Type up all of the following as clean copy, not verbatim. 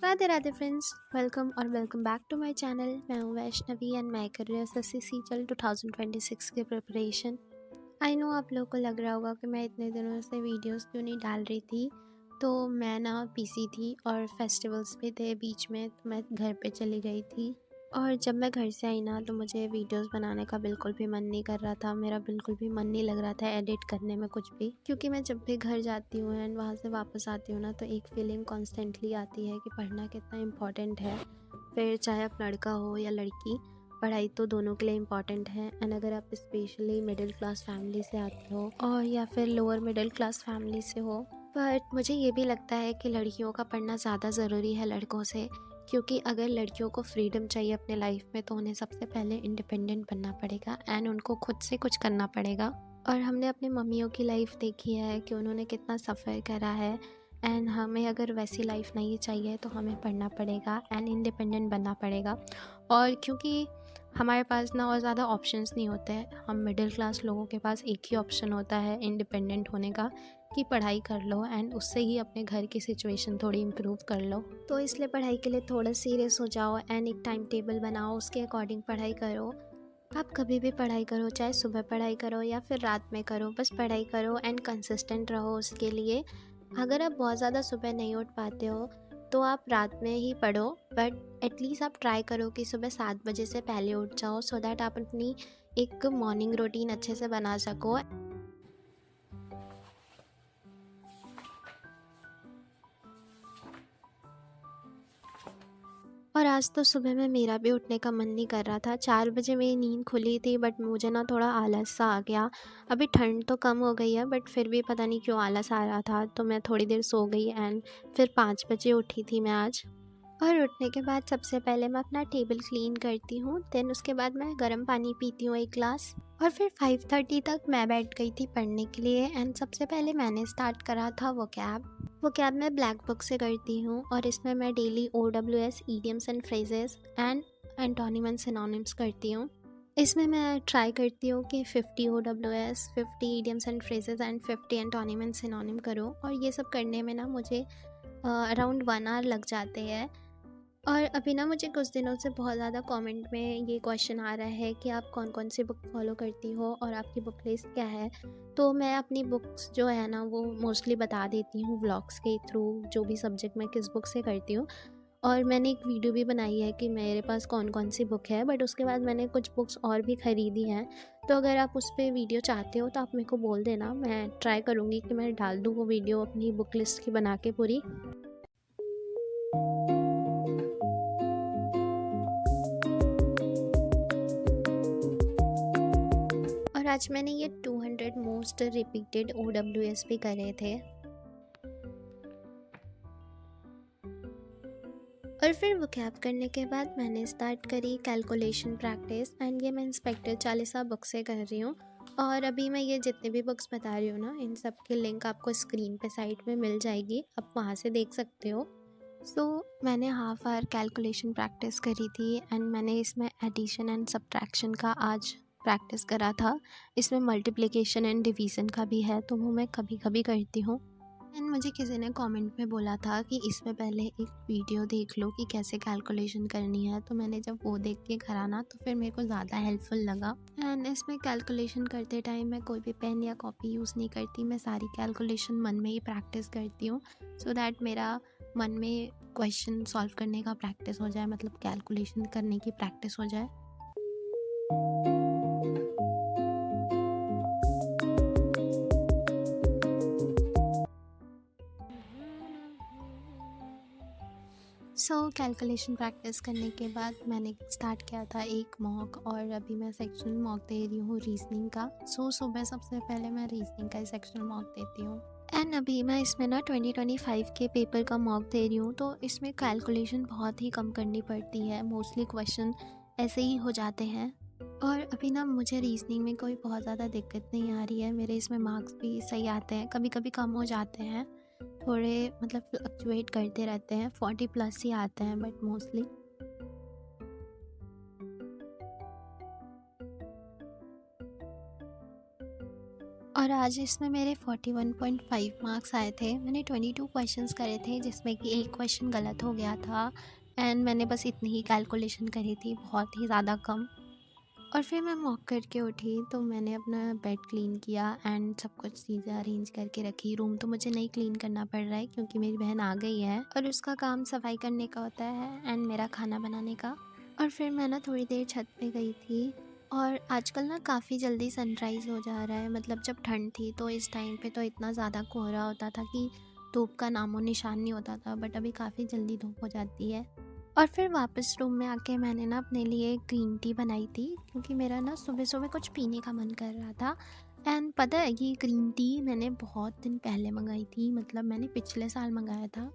Radhe Radhe friends, welcome back to my channel. मैं हूँ Vaishnavi and मैं कर रही हूँ एसएससी चल 2026 के प्रिपरेशन। आई नो आप लोगों को लग रहा होगा कि मैं इतने दिनों से वीडियोस क्यों नहीं डाल रही थी। तो मैं ना बिजी थी और फेस्टिवल्स भी थे बीच में, तो मैं घर पे चली गई थी। और जब मैं घर से आई ना तो मुझे वीडियोस बनाने का बिल्कुल भी मन नहीं कर रहा था। मेरा बिल्कुल भी मन नहीं लग रहा था एडिट करने में कुछ भी, क्योंकि मैं जब भी घर जाती हूँ एंड वहाँ से वापस आती हूँ ना तो एक फीलिंग कॉन्स्टेंटली आती है कि पढ़ना कितना इम्पॉर्टेंट है। फिर चाहे आप लड़का हो या लड़की, पढ़ाई तो दोनों के लिए इम्पॉर्टेंट है। एंड अगर आप स्पेशली मिडिल क्लास फैमिली से आते हो और या फिर लोअर मिडिल क्लास फैमिली से हो, बट मुझे ये भी लगता है कि लड़कियों का पढ़ना ज़्यादा ज़रूरी है लड़कों से। क्योंकि अगर लड़कियों को फ्रीडम चाहिए अपने लाइफ में तो उन्हें सबसे पहले इंडिपेंडेंट बनना पड़ेगा एंड उनको खुद से कुछ करना पड़ेगा। और हमने अपनी मम्मियों की लाइफ देखी है कि उन्होंने कितना सफ़र करा है। एंड हमें अगर वैसी लाइफ नहीं चाहिए तो हमें पढ़ना पड़ेगा एंड इंडिपेंडेंट बनना पड़ेगा। और क्योंकि हमारे पास ना और ज़्यादा ऑप्शंस नहीं होते हैं, हम मिडिल क्लास लोगों के पास एक ही ऑप्शन होता है इंडिपेंडेंट होने का, कि पढ़ाई कर लो एंड उससे ही अपने घर की सिचुएशन थोड़ी इम्प्रूव कर लो। तो इसलिए पढ़ाई के लिए थोड़ा सीरियस हो जाओ एंड एक टाइम टेबल बनाओ, उसके अकॉर्डिंग पढ़ाई करो। आप कभी भी पढ़ाई करो, चाहे सुबह पढ़ाई करो या फिर रात में करो, बस पढ़ाई करो एंड कंसिस्टेंट रहो उसके लिए। अगर आप बहुत ज़्यादा सुबह नहीं उठ पाते हो तो आप रात में ही पढ़ो, बट एटलीस्ट आप ट्राई करो कि सुबह 7 बजे से पहले उठ जाओ, सो दैट आप अपनी एक मॉर्निंग रूटीन अच्छे से बना सको। और आज तो सुबह में मेरा भी उठने का मन नहीं कर रहा था। 4 बजे मेरी नींद खुली थी, बट मुझे ना थोड़ा आलस सा आ गया। अभी ठंड तो कम हो गई है बट फिर भी पता नहीं क्यों आलस आ रहा था, तो मैं थोड़ी देर सो गई एंड फिर 5 बजे उठी थी मैं आज। और उठने के बाद सबसे पहले मैं अपना टेबल क्लीन करती हूँ, देन उसके बाद मैं गर्म पानी पीती हूँ 1 ग्लास। और फिर 5:30 तक मैं बैठ गई थी पढ़ने के लिए एंड सबसे पहले मैंने स्टार्ट करा था वो कैब मैं ब्लैक बुक से करती हूँ। और इसमें मैं daily OWS idioms and phrases and antonym and synonyms करती हूँ। इसमें मैं ट्राई करती हूँ कि 50 OWS, 50 idioms and phrases and 50 antonym and synonym करूँ। और ये सब करने में ना मुझे अराउंड 1 आवर लग जाते हैं। और अभी ना मुझे कुछ दिनों से बहुत ज़्यादा कमेंट में ये क्वेश्चन आ रहा है कि आप कौन कौन सी बुक फॉलो करती हो और आपकी बुक लिस्ट क्या है। तो मैं अपनी बुक्स जो है ना वो मोस्टली बता देती हूँ व्लॉग्स के थ्रू, जो भी सब्जेक्ट मैं किस बुक से करती हूँ। और मैंने एक वीडियो भी बनाई है कि मेरे पास कौन कौन सी बुक है, बट उसके बाद मैंने कुछ बुक्स और भी ख़रीदी हैं। तो अगर आप उस पर वीडियो चाहते हो तो आप मेरे को बोल देना, मैं ट्राई करूँगी कि मैं डाल दूँ वो वीडियो अपनी बुक लिस्ट की बना के पूरी। और आज मैंने ये 200 मोस्ट रिपीटेड OWS भी करे थे। और फिर वो कैब करने के बाद मैंने स्टार्ट करी कैलकुलेशन प्रैक्टिस एंड ये मैं इंस्पेक्टर चालीसा बुक से कर रही हूँ। और अभी मैं ये जितने भी बुक्स बता रही हूँ ना, इन सब की लिंक आपको स्क्रीन पे साइड में मिल जाएगी, आप वहाँ से देख सकते हो। मैंने हाफ आवर कैलकुलेशन प्रैक्टिस करी थी एंड मैंने इसमें एडिशन एंड सब्ट्रैक्शन का आज प्रैक्टिस करा था। इसमें मल्टीप्लिकेशन एंड डिवीज़न का भी है, तो वो मैं कभी कभी करती हूँ। एंड मुझे किसी ने कमेंट में बोला था कि इसमें पहले एक वीडियो देख लो कि कैसे कैलकुलेशन करनी है, तो मैंने जब वो देख के करा ना तो फिर मेरे को ज़्यादा हेल्पफुल लगा। एंड इसमें कैलकुलेशन करते टाइम मैं कोई भी पेन या कॉपी यूज़ नहीं करती, मैं सारी कैलकुलेशन मन में ही प्रैक्टिस करती हूँ, सो दैट मेरा मन में क्वेश्चन सॉल्व करने का प्रैक्टिस हो जाए, मतलब कैलकुलेशन करने की प्रैक्टिस हो जाए। कैलकुलेशन प्रैक्टिस करने के बाद मैंने स्टार्ट किया था एक मॉक, और अभी मैं सेक्शनल मॉक दे रही हूँ रीजनिंग का। सुबह सबसे पहले मैं रीजनिंग का सेक्शनल मॉक देती हूँ। एंड अभी मैं इसमें ना 2025 के पेपर का मॉक दे रही हूँ, तो इसमें कैलकुलेशन बहुत ही कम करनी पड़ती है, मोस्टली क्वेश्चन ऐसे ही हो जाते हैं। और अभी ना मुझे रीजनिंग में कोई बहुत ज़्यादा दिक्कत नहीं आ रही है, मेरे इसमें मार्क्स भी सही आते हैं, कभी कभी कम हो जाते हैं, थोड़े मतलब फ्लक्चुएट करते रहते हैं, 40+ ही आते हैं बट मोस्टली। और और आज इसमें मेरे 41.5 मार्क्स आए थे। मैंने 22 क्वेश्चंस करे थे जिसमें कि एक क्वेश्चन गलत हो गया था एंड मैंने बस इतनी ही कैलकुलेशन करी थी, बहुत ही ज़्यादा कम। और फिर मैं वॉक करके उठी तो मैंने अपना बेड क्लीन किया एंड सब कुछ चीज़ें अरेंज करके रखी। रूम तो मुझे नहीं क्लीन करना पड़ रहा है क्योंकि मेरी बहन आ गई है और उसका काम सफाई करने का होता है एंड मेरा खाना बनाने का। और फिर मैं ना थोड़ी देर छत पे गई थी और आजकल ना काफ़ी जल्दी सनराइज़ हो जा रहा है। मतलब जब ठंड थी तो इस टाइम पे तो इतना ज़्यादा कोहरा होता था कि धूप का नामो निशान नहीं होता था, बट अभी काफ़ी जल्दी धूप हो जाती है। और फिर वापस रूम में आके मैंने ना अपने लिए ग्रीन टी बनाई थी क्योंकि मेरा ना सुबह सुबह कुछ पीने का मन कर रहा था। एंड पता है ये ग्रीन टी मैंने बहुत दिन पहले मंगाई थी, मतलब मैंने पिछले साल मंगाया था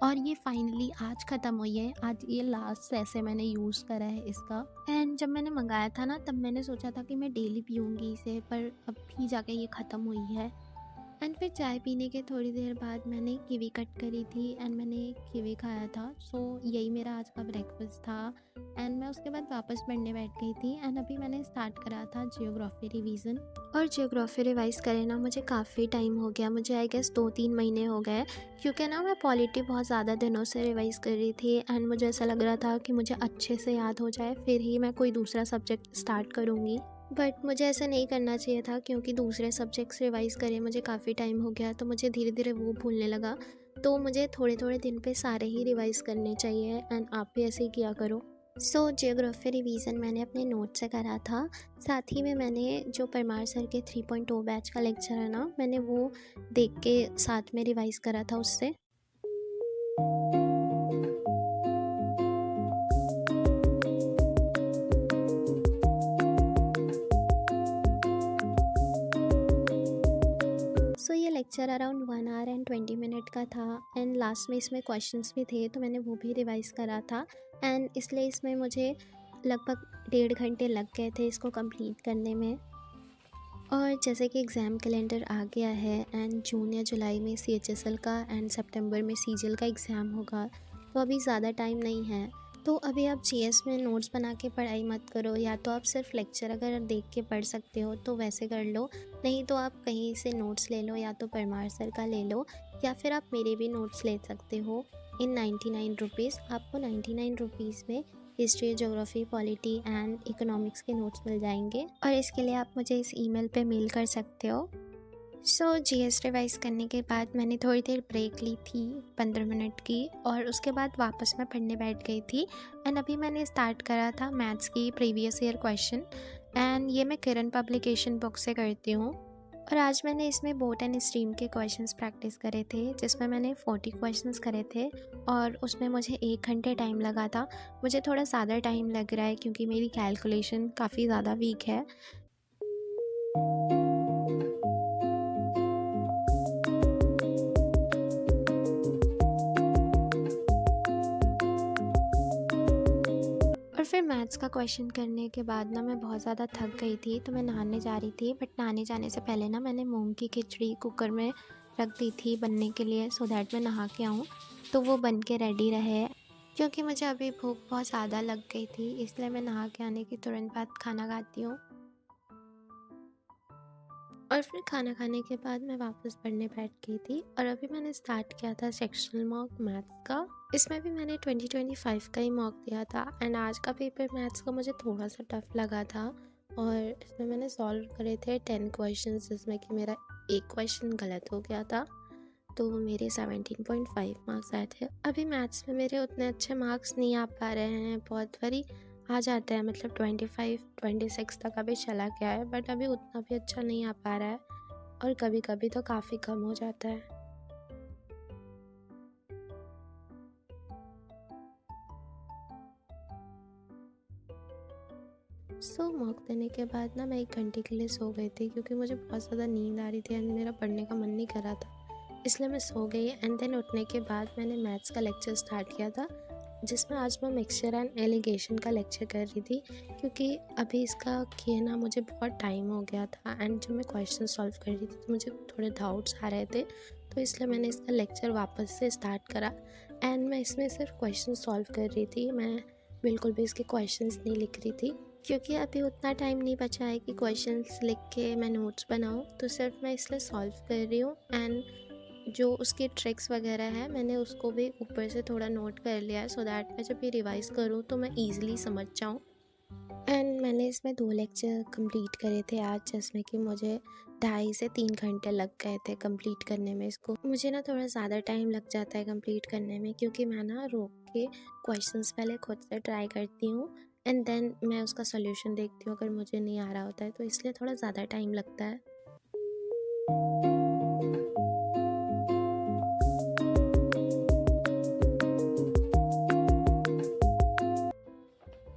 और ये फाइनली आज ख़त्म हुई है। आज ये लास्ट ऐसे मैंने यूज़ करा है इसका। एंड जब मैंने मंगाया था ना तब मैंने सोचा था कि मैं डेली पीऊँगी इसे, पर अभी जाके ये ख़त्म हुई है। एंड फिर चाय पीने के थोड़ी देर बाद मैंने कीवी कट करी थी एंड मैंने कीवी खाया था। सो यही मेरा आज का ब्रेकफास्ट था एंड मैं उसके बाद वापस पढ़ने बैठ गई थी। एंड अभी मैंने स्टार्ट करा था जियोग्राफी रिवीजन। और जियोग्राफी रिवाइज करे ना मुझे काफ़ी टाइम हो गया, मुझे आई गेस 2-3 महीने हो गए, क्योंकि ना मैं पॉलिटी बहुत ज़्यादा दिनों से रिवाइज कर रही थी एंड मुझे ऐसा लग रहा था कि मुझे अच्छे से याद हो जाए फिर ही मैं कोई दूसरा सब्जेक्ट स्टार्ट करूँगी। बट मुझे ऐसा नहीं करना चाहिए था क्योंकि दूसरे सब्जेक्ट्स रिवाइज़ करे मुझे काफ़ी टाइम हो गया तो मुझे धीरे धीरे वो भूलने लगा। तो मुझे थोड़े थोड़े दिन पे सारे ही रिवाइज़ करने चाहिए एंड आप भी ऐसे ही किया करो। सो जियोग्राफी रिवीजन मैंने अपने नोट से करा था। साथ ही में मैंने जो परमार सर के 3.0 बैच का लेक्चर है ना, मैंने वो देख के साथ में रिवाइज़ करा था उससे। सो ये lecture around 1 our and 20 minute का था एंड लास्ट में इसमें क्वेश्चंस भी थे तो मैंने वो भी रिवाइज़ करा था। एंड इसलिए इसमें मुझे लगभग 1.5 घंटे लग गए थे इसको कंप्लीट करने में। और जैसे कि एग्ज़ाम कैलेंडर आ गया है एंड जून या जुलाई में CHSL का एंड सितंबर में CGL का एग्ज़ाम होगा, तो अभी ज़्यादा टाइम नहीं है। तो अभी आप GS में नोट्स बना के पढ़ाई मत करो, या तो आप सिर्फ लेक्चर अगर देख के पढ़ सकते हो तो वैसे कर लो, नहीं तो आप कहीं से नोट्स ले लो, या तो परमार सर का ले लो या फिर आप मेरे भी नोट्स ले सकते हो इन 99 रुपीज़। आपको 99 रुपीज़ में history, geography, polity and economics के नोट्स मिल जाएंगे और इसके लिए आप मुझे इस ईमेल पे मेल कर सकते हो। सो GS रिवाइज़ करने के बाद मैंने थोड़ी देर ब्रेक ली थी 15 मिनट की और उसके बाद वापस मैं पढ़ने बैठ गई थी। एंड अभी मैंने स्टार्ट करा था मैथ्स की प्रीवियस ईयर क्वेश्चन एंड ये मैं किरण पब्लिकेशन बुक से करती हूँ। और आज मैंने इसमें बोट एंड स्ट्रीम के क्वेश्चंस प्रैक्टिस करे थे जिसमें मैंने 40 क्वेश्चंस करे थे और उसमें मुझे 1 घंटे टाइम लगा था। मुझे थोड़ा ज़्यादा टाइम लग रहा है क्योंकि मेरी कैलकुलेशन काफ़ी ज़्यादा वीक है। और फिर मैथ्स का क्वेश्चन करने के बाद ना मैं बहुत ज़्यादा थक गई थी तो मैं नहाने जा रही थी, बट नहाने जाने से पहले ना मैंने मूंग की खिचड़ी कुकर में रख दी थी बनने के लिए, सो दैट मैं नहा के आऊँ तो वो बन के रेडी रहे। क्योंकि मुझे अभी भूख बहुत ज़्यादा लग गई थी इसलिए मैं नहा के आने के तुरंत बाद खाना खाती हूँ। और फिर खाना खाने के बाद मैं वापस पढ़ने बैठ गई थी और अभी मैंने स्टार्ट किया था सेक्शनल मॉक मैथ्स का। इसमें भी मैंने 2025 का ही मॉक दिया था एंड आज का पेपर मैथ्स का मुझे थोड़ा सा टफ लगा था और इसमें मैंने सॉल्व करे थे 10 क्वेश्चन जिसमें कि मेरा एक क्वेश्चन गलत हो गया था, तो मेरे 17.5 मार्क्स आए थे। अभी मैथ्स में मेरे उतने अच्छे मार्क्स नहीं आ पा रहे हैं, बहुत बारी आ जाता है, मतलब 25-26 तक अभी चला गया है, बट अभी उतना भी अच्छा नहीं आ पा रहा है और कभी कभी तो काफ़ी कम हो जाता है। मॉक देने के बाद ना मैं 1 घंटे के लिए सो गई थी क्योंकि मुझे बहुत ज़्यादा नींद आ रही थी एंड मेरा पढ़ने का मन नहीं कर रहा था, इसलिए मैं सो गई। एंड देन उठने के बाद मैंने मैथ्स का लेक्चर स्टार्ट किया था जिसमें आज मैं मिक्सचर एंड एलिगेशन का लेक्चर कर रही थी, क्योंकि अभी इसका किए ना मुझे बहुत टाइम हो गया था एंड जब मैं क्वेश्चन सॉल्व कर रही थी तो मुझे थोड़े डाउट्स आ रहे थे, तो इसलिए मैंने इसका लेक्चर वापस से स्टार्ट करा। एंड मैं इसमें सिर्फ क्वेश्चन सॉल्व कर रही थी, मैं बिल्कुल भी इसके क्वेश्चंस नहीं लिख रही थी। क्योंकि अभी उतना टाइम नहीं बचा है कि क्वेश्चंस लिख के मैं नोट्स बनाऊँ, तो सिर्फ मैं इसलिए सॉल्व कर रही हूँ। एंड जो उसकी ट्रिक्स वगैरह है मैंने उसको भी ऊपर से थोड़ा नोट कर लिया है, सो दैट मैं जब ये रिवाइज़ करूँ तो मैं ईज़िली समझ जाऊँ। एंड मैंने इसमें 2 लेक्चर कंप्लीट करे थे आज, जिसमें कि मुझे 2.5 से 3 घंटे लग गए थे कंप्लीट करने में इसको। मुझे ना थोड़ा ज़्यादा टाइम लग जाता है कंप्लीट करने में, क्योंकि मैं ना रोक के क्वेश्चंस पहले खुद से ट्राई करती हूँ एंड देन मैं उसका सॉल्यूशन देखती हूँ अगर मुझे नहीं आ रहा होता है, तो इसलिए थोड़ा ज़्यादा टाइम लगता है।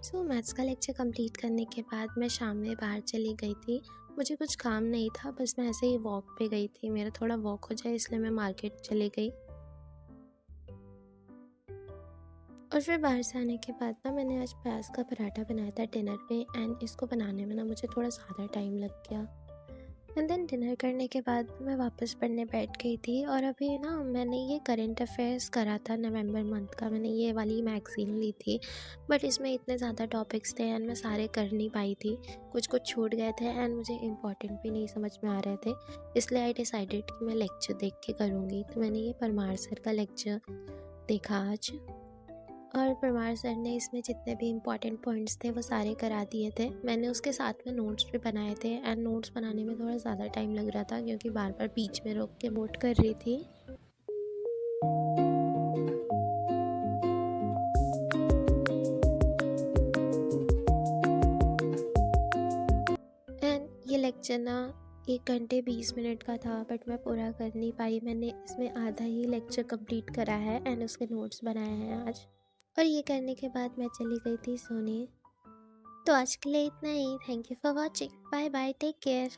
सो मैथ्स का लेक्चर कंप्लीट करने के बाद मैं शाम में बाहर चली गई थी। मुझे कुछ काम नहीं था, बस मैं ऐसे ही वॉक पे गई थी, मेरा थोड़ा वॉक हो जाए इसलिए मैं मार्केट चली गई। और फिर बाहर से आने के बाद ना मैंने आज प्याज का पराठा बनाया था डिनर में, एंड इसको बनाने में ना मुझे थोड़ा ज़्यादा टाइम लग गया। एंड देन डिनर करने के बाद मैं वापस पढ़ने बैठ गई थी। और अभी ना मैंने ये करंट अफेयर्स करा था नवंबर मंथ का, मैंने ये वाली मैगज़ीन ली थी, बट इसमें इतने ज़्यादा टॉपिक्स थे एंड मैं सारे कर नहीं पाई थी, कुछ कुछ छूट गए थे एंड मुझे इम्पॉर्टेंट भी नहीं समझ में आ रहे थे। इसलिए आई डिसाइडेड कि मैं लेक्चर देख के करूँगी। तो मैंने ये परमार सर का लेक्चर देखा आज, और परमार सर ने इसमें जितने भी इम्पॉर्टेंट पॉइंट्स थे वो सारे करा दिए थे। मैंने उसके साथ में नोट्स भी बनाए थे, एंड नोट्स बनाने में थोड़ा ज़्यादा टाइम लग रहा था क्योंकि बार बार बीच में रोक के नोट कर रही थी। एंड ये लेक्चर ना 1 घंटे 20 मिनट का था, बट मैं पूरा कर नहीं पाई। मैंने इसमें आधा ही लेक्चर कंप्लीट करा है एंड उसके नोट्स बनाए हैं आज। और ये करने के बाद मैं चली गई थी सोने। तो आज के लिए इतना ही। Thank you for watching. Bye bye, take care.